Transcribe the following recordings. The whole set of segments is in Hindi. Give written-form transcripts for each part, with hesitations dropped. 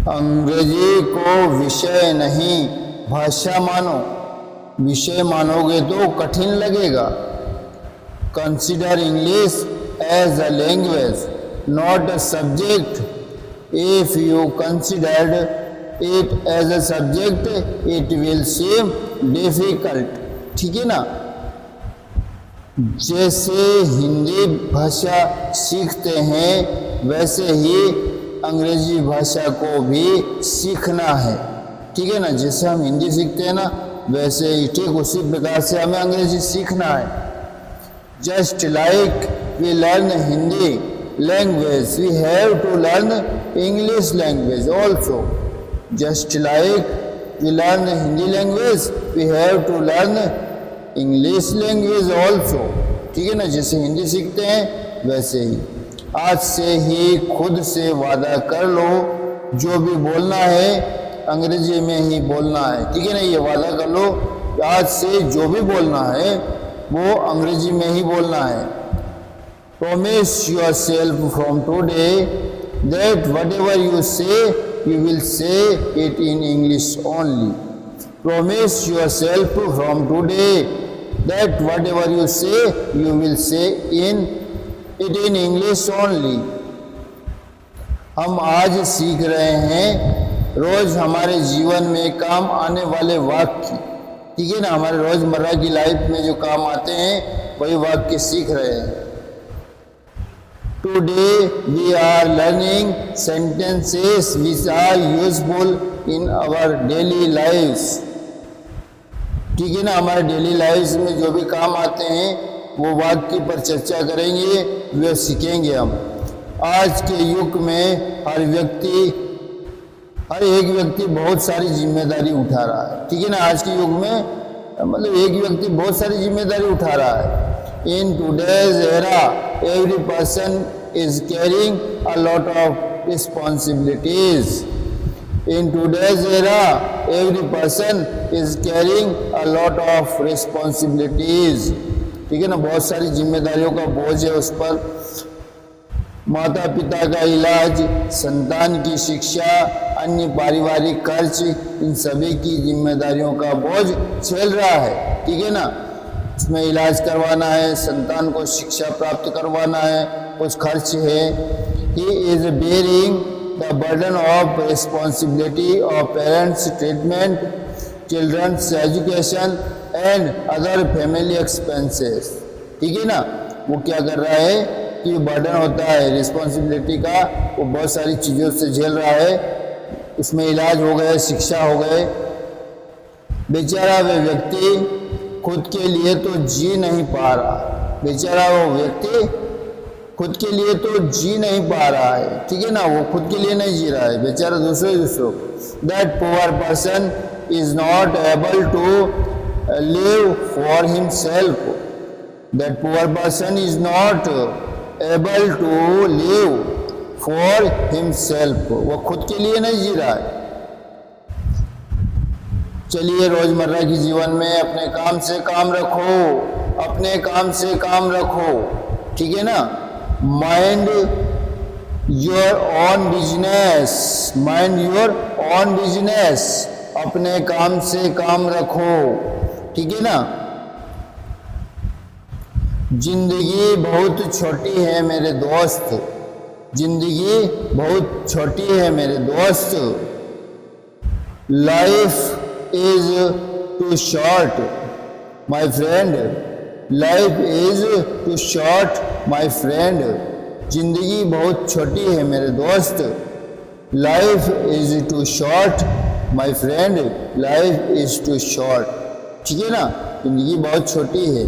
अंग्रेजी को विषय नहीं भाषा मानो। विषय मानोगे तो कठिन लगेगा। Consider English as a language not a subject. If you considered it as a subject it will seem difficult. ठीक है ना। जैसे हिंदी भाषा सीखते हैं वैसे ही अंग्रेजी भाषा को भी सीखना है। ठीक है ना। जैसे हम हिंदी सीखते हैं ना वैसे ही ठीक उसी प्रकार से हमें अंग्रेजी सीखना है। Just like we learn Hindi language we have to learn English language also. Just like we learn Hindi language we have to learn English language also. ठीक है ना। जैसे हिंदी सीखते हैं वैसे ही। आज से ही खुद से वादा कर लो जो भी बोलना है अंग्रेजी में ही बोलना है। ठीक है ना। ये वादा कर लो आज से जो भी बोलना है वो अंग्रेजी में ही बोलना है। Promise yourself from today that whatever you say you will say it in English only. Promise yourself from today that whatever you say you will say it in English only. हम आज सीख रहे हैं रोज हमारे जीवन में काम आने वाले वाक्य। ठीक है ना। हमारे रोजमर्रा की लाइफ में जो काम आते हैं वही वाक्य सीख रहे हैं। Today we are learning sentences which are useful in our daily lives. ठीक है ना। हमारे डेली लाइफ में जो भी काम आते हैं वो वाक्य पर चर्चा करेंगे वे सीखेंगे हम। आज के युग में हर एक व्यक्ति बहुत सारी जिम्मेदारी उठा रहा है। ठीक है ना। आज के युग में मतलब एक व्यक्ति बहुत सारी जिम्मेदारी उठा रहा है। In today's era, every person is carrying a lot of responsibilities. In today's era, every person is carrying a lot of responsibilities. ठीक है ना। बहुत सारी जिम्मेदारियों का बोझ है उस पर। माता पिता का इलाज, संतान की शिक्षा, अन्य पारिवारिक खर्च, इन सभी की जिम्मेदारियों का बोझ झेल रहा है। ठीक है ना। उसमें इलाज करवाना है, संतान को शिक्षा प्राप्त करवाना है, कुछ खर्च है। He is bearing the burden of responsibility of parents treatment, children's education and other family expenses. ठीक है ना। वो क्या कर रहा है कि बर्डन होता है रिस्पॉन्सिबिलिटी का, वो बहुत सारी चीज़ों से झेल रहा है। उसमें इलाज हो गए, शिक्षा हो गए। बेचारा वे व्यक्ति खुद के लिए तो जी नहीं पा रहा। बेचारा वो व्यक्ति खुद के लिए तो जी नहीं पा रहा है। ठीक है ना। वो खुद के लिए नहीं जी रहा है बेचारा, दूसरों। That poor person is not able to live for himself. That poor person is not able to live for himself. वो खुद के लिए नहीं जी रहा है। चलिए रोजमर्रा की जीवन में अपने काम से काम रखो, अपने काम से काम रखो। ठीक है ना। Mind your on business, mind your on business. अपने काम से काम रखो। ठीक है ना। जिंदगी बहुत छोटी है मेरे दोस्त, जिंदगी बहुत छोटी है मेरे दोस्त। Life is too short my friend, life is too short my friend। जिंदगी बहुत छोटी है मेरे दोस्त। life is too short my friend, life is too short। ठीक है ना। जिंदगी बहुत छोटी है।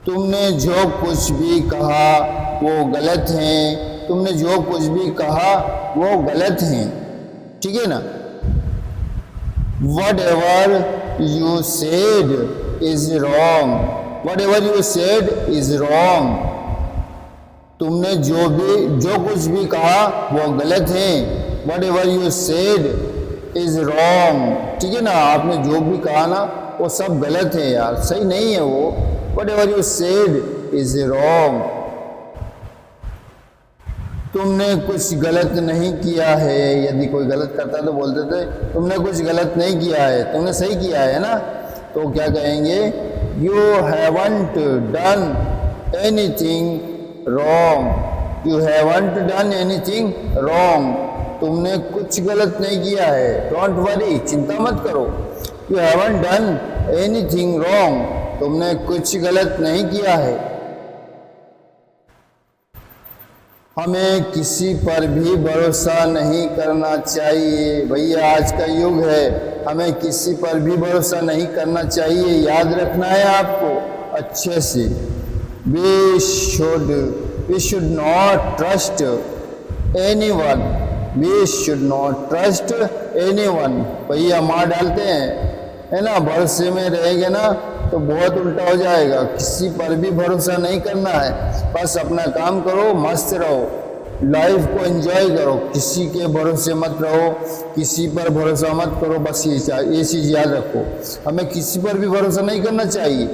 तुमने जो कुछ भी कहा वो गलत है, तुमने जो कुछ भी कहा वो गलत है। ठीक है ना। Whatever you said is wrong, whatever you said is wrong। तुमने जो कुछ भी कहा वो गलत है। Whatever you said is wrong। ठीक है ना। आपने जो भी कहा ना वो सब गलत है यार, सही नहीं है वो। Whatever you said is wrong। तुमने कुछ गलत नहीं किया है। यदि कोई गलत करता तो बोलते थे तुमने कुछ गलत नहीं किया है, तुमने सही किया है ना। तो क्या कहेंगे, you haven't done anything wrong. You haven't done anything wrong, तुमने कुछ गलत नहीं किया है। डोंट वरी, चिंता मत करो। You haven't done anything wrong, तुमने कुछ गलत नहीं किया है। हमें किसी पर भी भरोसा नहीं करना चाहिए। भैया आज का युग है, हमें किसी पर भी भरोसा नहीं करना चाहिए। याद रखना है आपको अच्छे से। We should not trust anyone. We should not trust anyone. भैया मार डालते हैं, है ना। भरोसे में रहेंगे ना तो बहुत उल्टा हो जाएगा। किसी पर भी भरोसा नहीं करना है, बस अपना काम करो, मस्त रहो, लाइफ को एंजॉय करो। किसी के भरोसे मत रहो, किसी पर भरोसा मत करो। बस ये चीज़ याद रखो, हमें किसी पर भी भरोसा नहीं करना चाहिए।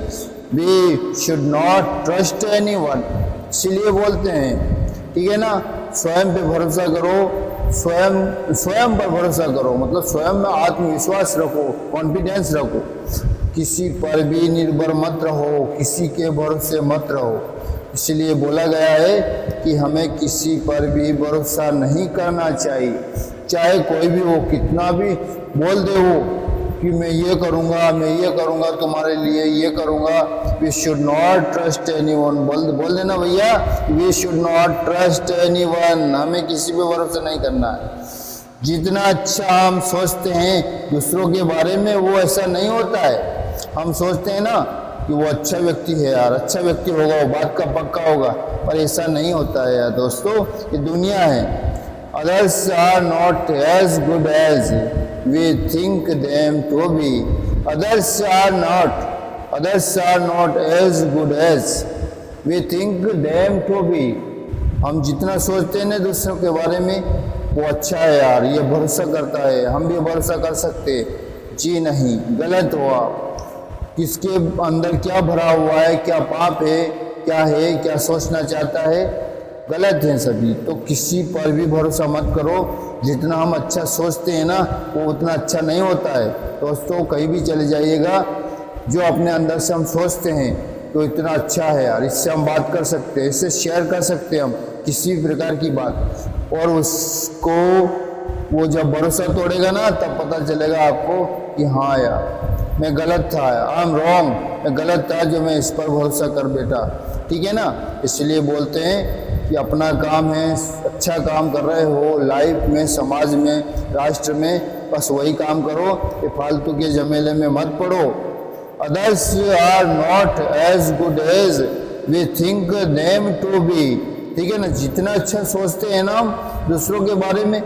We should not trust anyone, इसलिए बोलते हैं, ठीक है ना। स्वयं पे भरोसा करो, स्वयं पर भरोसा करो, मतलब स्वयं में आत्मविश्वास रखो, कॉन्फिडेंस रखो। किसी पर भी निर्भर मत रहो, किसी के भरोसे मत रहो। इसलिए बोला गया है कि हमें किसी पर भी भरोसा नहीं करना चाहिए, चाहे कोई भी हो, कितना भी बोल दे वो कि मैं ये करूँगा तुम्हारे लिए, ये करूँगा। We should not trust anyone, बोल देना भैया, we should not trust anyone, हमें किसी पे भरोसा नहीं करना है। जितना अच्छा हम सोचते हैं दूसरों के बारे में, वो ऐसा नहीं होता है। हम सोचते हैं ना कि वो अच्छा व्यक्ति है यार, अच्छा व्यक्ति होगा, वो बात का पक्का होगा, पर ऐसा नहीं होता है यार दोस्तों। ये दुनिया है। Others are not as good as we think them to be. Others are not as good as we think them to be. हम जितना सोचते हैं ना दूसरों के बारे में, वो अच्छा है यार, ये भरोसा करता है, हम भी भरोसा कर सकते। जी नहीं, गलत हुआ। किसके अंदर क्या भरा हुआ है, क्या पाप है, क्या सोचना चाहता है, गलत है सभी। तो किसी पर भी भरोसा मत करो। जितना हम अच्छा सोचते हैं ना, वो उतना अच्छा नहीं होता है दोस्तों। कहीं भी चले जाइएगा, जो अपने अंदर से हम सोचते हैं तो इतना अच्छा है यार, इससे हम बात कर सकते हैं, इससे शेयर कर सकते हैं हम किसी भी प्रकार की बात, और उसको वो जब भरोसा तोड़ेगा ना, तब पता चलेगा आपको कि हाँ यार मैं गलत था, आई एम रॉन्ग, मैं गलत था जो मैं इस पर भरोसा कर बैठा, ठीक है ना। इसलिए बोलते हैं कि अपना काम है, अच्छा काम कर रहे हो लाइफ में, समाज में, राष्ट्र में, बस वही काम करो, ये फालतू के झमेले में मत पड़ो। Others are not as good as we think them to be, ठीक है ना। जितना अच्छा सोचते हैं ना हम दूसरों के बारे में,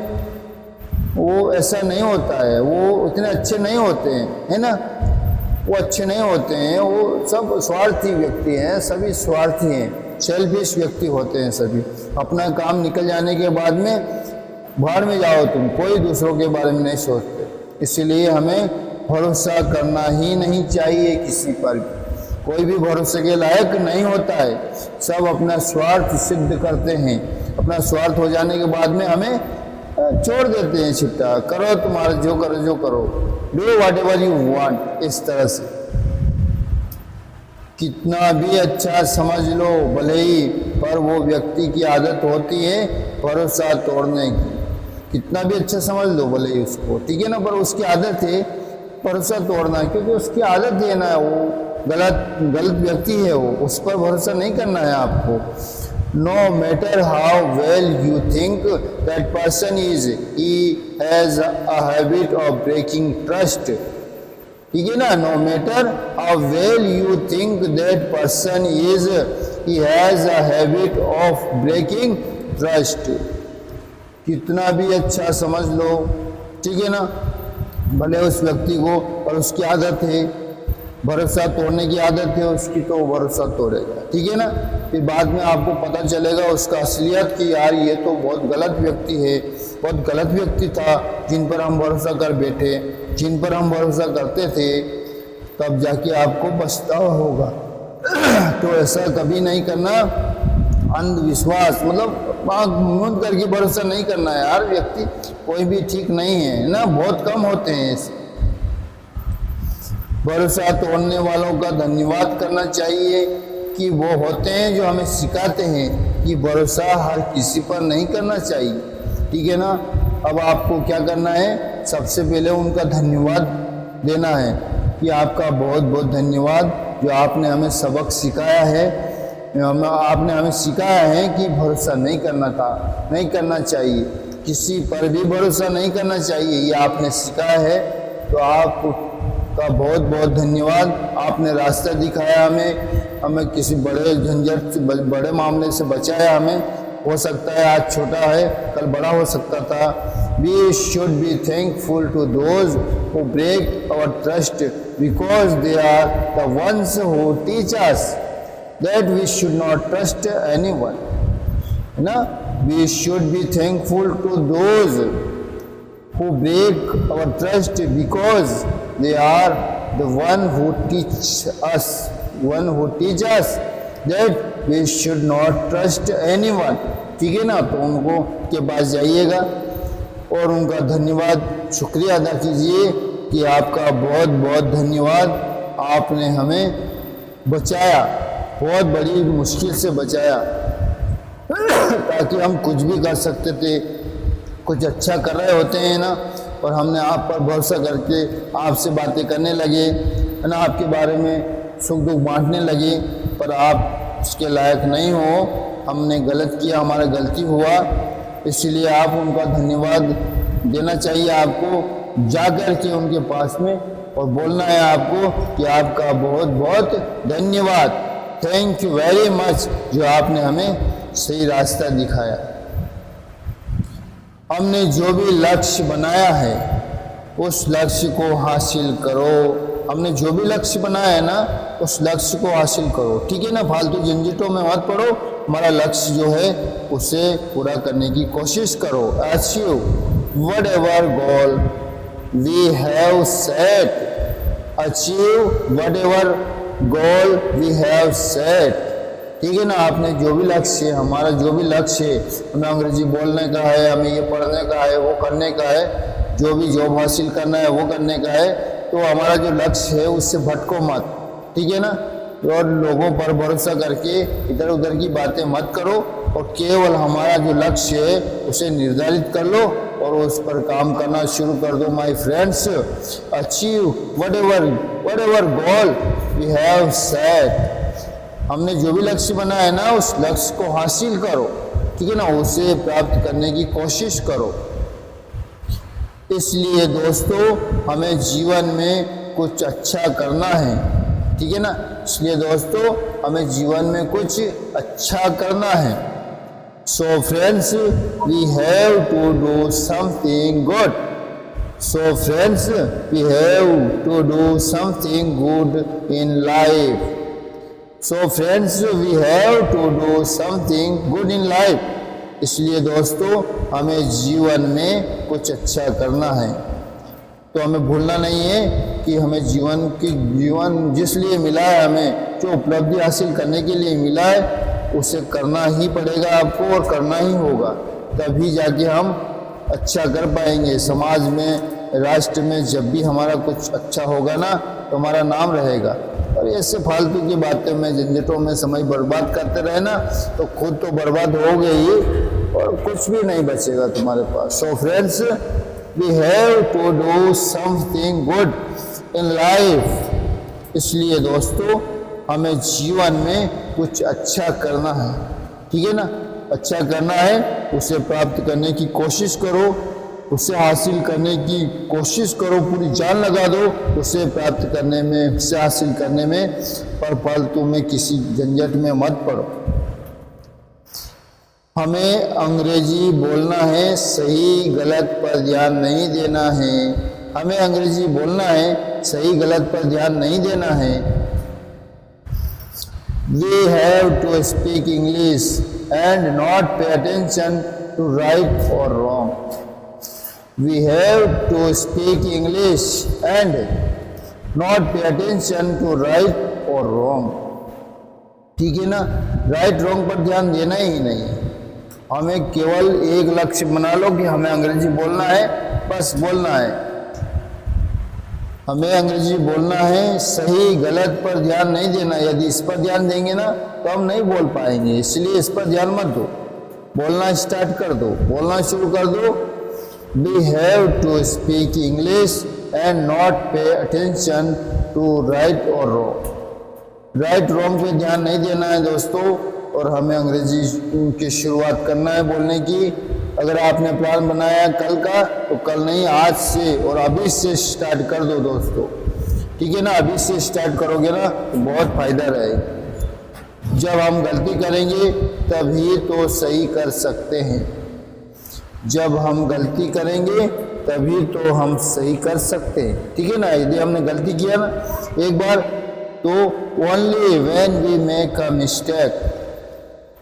वो ऐसा नहीं होता है, वो उतने अच्छे नहीं होते हैं, है ना। वो अच्छे नहीं होते हैं, वो सब स्वार्थी व्यक्ति हैं, सभी स्वार्थी हैं, सेल्फिश व्यक्ति होते हैं सभी। अपना काम निकल जाने के बाद में बाहर में जाओ तुम, कोई दूसरों के बारे में नहीं सोचते। इसलिए हमें भरोसा करना ही नहीं चाहिए किसी पर भी। कोई भी भरोसे के लायक नहीं होता है, सब अपना स्वार्थ सिद्ध करते हैं। अपना स्वार्थ हो जाने के बाद में हमें छोड़ देते हैं, छिट्टा करो तुम्हारा जो करो, do what ever you want, इस तरह से। कितना भी अच्छा समझ लो भले ही, पर वो व्यक्ति की आदत होती है भरोसा तोड़ने की। कितना भी अच्छा समझ लो भले ही उसको, ठीक है ना, पर उसकी आदत है भरोसा तोड़ना, क्योंकि उसकी आदत है ना, वो गलत व्यक्ति है, वो उस पर भरोसा नहीं करना है आपको। No matter how well you think that person is, he has a habit of breaking trust. ठीक है ना, no matter how well you think that person is, he has a habit of breaking trust. कितना भी अच्छा समझ लो, ठीक है ना, भले उस व्यक्ति को, और उसकी आदत है भरोसा तोड़ने की आदत है उसकी, तो भरोसा तोड़ेगा, ठीक है ना। फिर बाद में आपको पता चलेगा उसका असलियत कि यार ये तो बहुत गलत व्यक्ति है, बहुत गलत व्यक्ति था, जिन पर हम भरोसा कर बैठे, जिन पर हम भरोसा करते थे, तब जाके आपको पछतावा होगा। तो ऐसा कभी नहीं करना, अंधविश्वास मतलब आँख मूंद करके भरोसा नहीं करना है यार, व्यक्ति कोई भी ठीक नहीं है ना, बहुत कम होते हैं ऐसे। भरोसा तोड़ने वालों का धन्यवाद करना चाहिए कि वो होते हैं जो हमें सिखाते हैं कि भरोसा हर किसी पर नहीं करना चाहिए, ठीक है ना। अब आपको क्या करना है, सबसे पहले उनका धन्यवाद देना है कि आपका बहुत बहुत धन्यवाद जो आपने हमें सबक सिखाया है, आपने हमें सिखाया है कि भरोसा नहीं करना चाहिए, किसी पर भी भरोसा नहीं करना चाहिए, ये आपने सिखाया है। तो आपका बहुत बहुत धन्यवाद, आपने रास्ता दिखाया हमें किसी बड़े झंझट से बड़े मामले से बचाया हमें। हो सकता है आज छोटा है कल बड़ा हो सकता था। We should be thankful to those who break our trust because they are the ones who teach us that we should not trust anyone, है ना। We should be thankful to those who break our trust because they are the one who teach us that we should not trust anyone, ठीक है ना। तो उनको के पास जाइएगा और उनका धन्यवाद शुक्रिया अदा कीजिए कि आपका बहुत बहुत धन्यवाद, आपने हमें बचाया, बहुत बड़ी मुश्किल से बचाया ताकि हम कुछ भी कर सकते थे, कुछ अच्छा कर रहे होते हैं ना, और हमने आप पर भरोसा करके आपसे बातें करने लगे, है ना, आपके बारे में सुख दुख बांटने लगे, पर आप उसके लायक नहीं हो, हमने गलत किया, हमारा गलती हुआ, इसलिए आप उनका धन्यवाद देना चाहिए आपको, जाकर के उनके पास में और बोलना है आपको कि आपका बहुत बहुत धन्यवाद, थैंक यू वेरी मच, जो आपने हमें सही रास्ता दिखाया। हमने जो भी लक्ष्य बनाया है उस लक्ष्य को हासिल करो, हमने जो भी लक्ष्य बनाया है ना उस लक्ष्य को हासिल करो, ठीक है ना। फालतू झंझटों में मत पड़ो, हमारा लक्ष्य जो है उसे पूरा करने की कोशिश करो। Achieve whatever goal we have set, achieve whatever goal we have set, ठीक है ना। आपने जो भी लक्ष्य, हमारा जो भी लक्ष्य है, हमें अंग्रेजी बोलने का है, हमें ये पढ़ने का है, वो करने का है, जो भी जॉब हासिल करना है वो करने का है, तो हमारा जो लक्ष्य है उससे भटको मत, ठीक है ना। और लोगों पर भरोसा करके इधर उधर की बातें मत करो और केवल हमारा जो लक्ष्य है उसे निर्धारित कर लो और उस पर काम करना शुरू कर दो। My friends, achieve whatever goal we have set, हमने जो भी लक्ष्य बनाया है ना उस लक्ष्य को हासिल करो, ठीक है ना, उसे प्राप्त करने की कोशिश करो। इसलिए दोस्तों हमें जीवन में कुछ अच्छा करना है, ठीक है ना। इसलिए दोस्तों हमें जीवन में कुछ अच्छा करना है। So friends we have to do something good, so friends we have to do something good in life, so friends we have to do something good in life. इसलिए दोस्तों हमें जीवन में कुछ अच्छा करना है, तो हमें भूलना नहीं है कि हमें जीवन जिस लिए मिला है, हमें जो उपलब्धि हासिल करने के लिए मिला है उसे करना ही पड़ेगा आपको और करना ही होगा, तभी जाके हम अच्छा कर पाएंगे समाज में, राष्ट्र में। जब भी हमारा कुछ अच्छा होगा ना तो हमारा नाम रहेगा। और ऐसे फालतू की बातें में झंझटों में समय बर्बाद करते रहे ना तो खुद तो बर्बाद हो गई और कुछ भी नहीं बचेगा तुम्हारे पास। So friends we have to do something good in life, इसलिए दोस्तों हमें जीवन में कुछ अच्छा करना है, ठीक है ना। अच्छा करना है, उसे प्राप्त करने की कोशिश करो, उसे हासिल करने की कोशिश करो, पूरी जान लगा दो उसे प्राप्त करने में, उसे हासिल करने में, पर फालतू में किसी झंझट में मत पड़ो। हमें अंग्रेजी बोलना है, सही गलत पर ध्यान नहीं देना है। हमें अंग्रेजी बोलना है, सही गलत पर ध्यान नहीं देना है। We have to speak English and not pay attention to right or wrong. We have to speak English and not pay attention to right or wrong. ठीक है ना। राइट रॉन्ग पर ध्यान देना ही नहीं है, हमें केवल एक लक्ष्य बना लो कि हमें अंग्रेजी बोलना है, बस बोलना है, हमें अंग्रेजी बोलना है। सही गलत पर ध्यान नहीं देना, यदि इस पर ध्यान देंगे ना तो हम नहीं बोल पाएंगे, इसलिए इस पर ध्यान मत दो, बोलना स्टार्ट कर दो, बोलना शुरू कर दो। We have to speak English and not pay attention to right or wrong. Right wrong पे ध्यान नहीं देना है दोस्तों, और हमें अंग्रेजी की शुरुआत करना है बोलने की। अगर आपने प्लान बनाया कल का, तो कल नहीं, आज से और अभी से स्टार्ट कर दो दोस्तों, ठीक है ना। अभी से स्टार्ट करोगे ना तो बहुत फायदा रहेगा। जब हम गलती करेंगे तभी तो सही कर सकते हैं, जब हम गलती करेंगे तभी तो हम सही कर सकते हैं, ठीक है ना। यदि हमने गलती किया ना एक बार, तो only when we make a mistake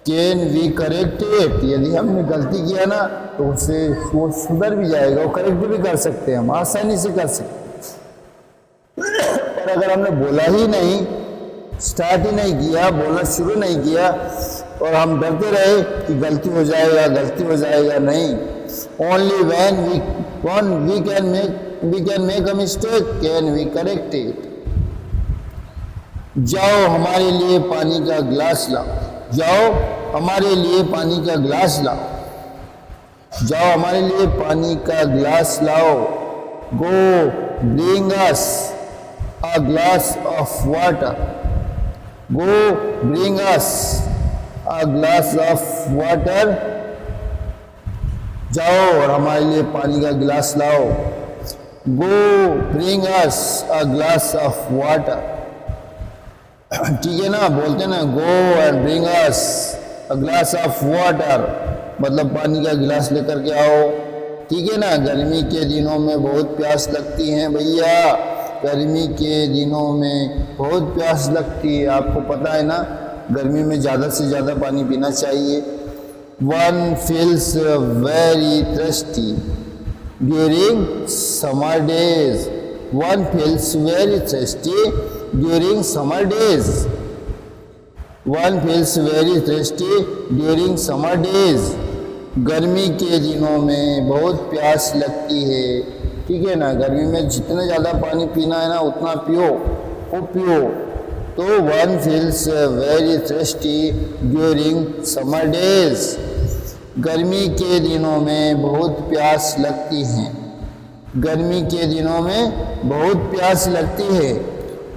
can we correct it. यदि हमने गलती किया ना तो उससे वो सुधर भी जाएगा, वो करेक्ट भी कर सकते हैं, हम आसानी से कर सकते हैं। और अगर हमने बोला ही नहीं, स्टार्ट ही नहीं किया, बोलना शुरू नहीं किया, और हम डरते रहे कि गलती हो जाएगा, नहीं। Only when we can make a mistake can we correct it. जाओ हमारे लिए पानी का गिलास लाओ, जाओ हमारे लिए पानी का गिलास लाओ, जाओ हमारे लिए पानी का गिलास लाओ। Go bring us a glass of water, go bring us a glass of water. जाओ और हमारे लिए पानी का गिलास लाओ। Go bring us a glass of water, ठीक है ना। बोलते ना, go and bring us a glass of water, मतलब पानी का गिलास लेकर के आओ, ठीक है ना। गर्मी के दिनों में बहुत प्यास लगती है भैया, गर्मी के दिनों में बहुत प्यास लगती है, आपको पता है ना। गर्मी में ज़्यादा से ज़्यादा पानी पीना चाहिए। One feels very thirsty during summer days. One feels very thirsty during summer days. One feels very thirsty during summer days. गर्मी के दिनों में बहुत प्यास लगती है, ठीक है ना। गर्मी में जितना ज़्यादा पानी पीना है ना उतना पियो, वो पियो। तो one feels very thirsty during summer days, गर्मी के दिनों में बहुत प्यास लगती है, गर्मी के दिनों में बहुत प्यास लगती है।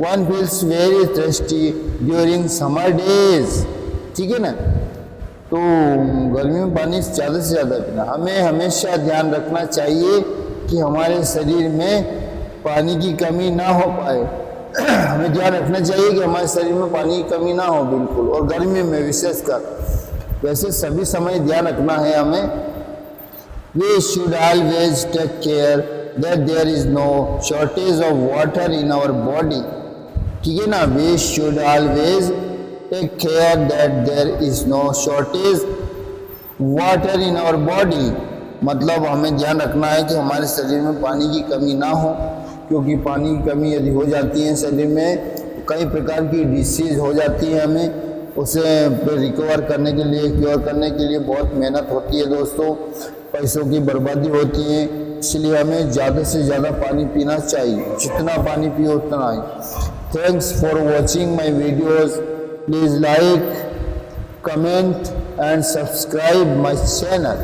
One feels very thirsty during summer days, ठीक है ना। तो गर्मी में पानी ज़्यादा से ज़्यादा पीना। हमें हमेशा ध्यान रखना चाहिए कि हमारे शरीर में पानी की कमी ना हो पाए। हमें ध्यान रखना चाहिए कि हमारे शरीर में पानी की कमी ना हो बिल्कुल, और गर्मी में विशेषकर। वैसे सभी समय ध्यान रखना है हमें। We should always take care that there is no shortage of water in our body, ठीक है ना। We should always take care that there is no shortage water in our body, मतलब हमें ध्यान रखना है कि हमारे शरीर में पानी की कमी ना हो, क्योंकि पानी की कमी यदि हो जाती है शरीर में तो कई प्रकार की डिसीज़ हो जाती है। हमें उसे रिकवर करने के लिए, क्योर करने के लिए बहुत मेहनत होती है दोस्तों, पैसों की बर्बादी होती है। इसलिए हमें ज़्यादा से ज़्यादा पानी पीना चाहिए, जितना पानी पियो उतना ही। Thanks for watching my videos, please like, comment and subscribe my channel.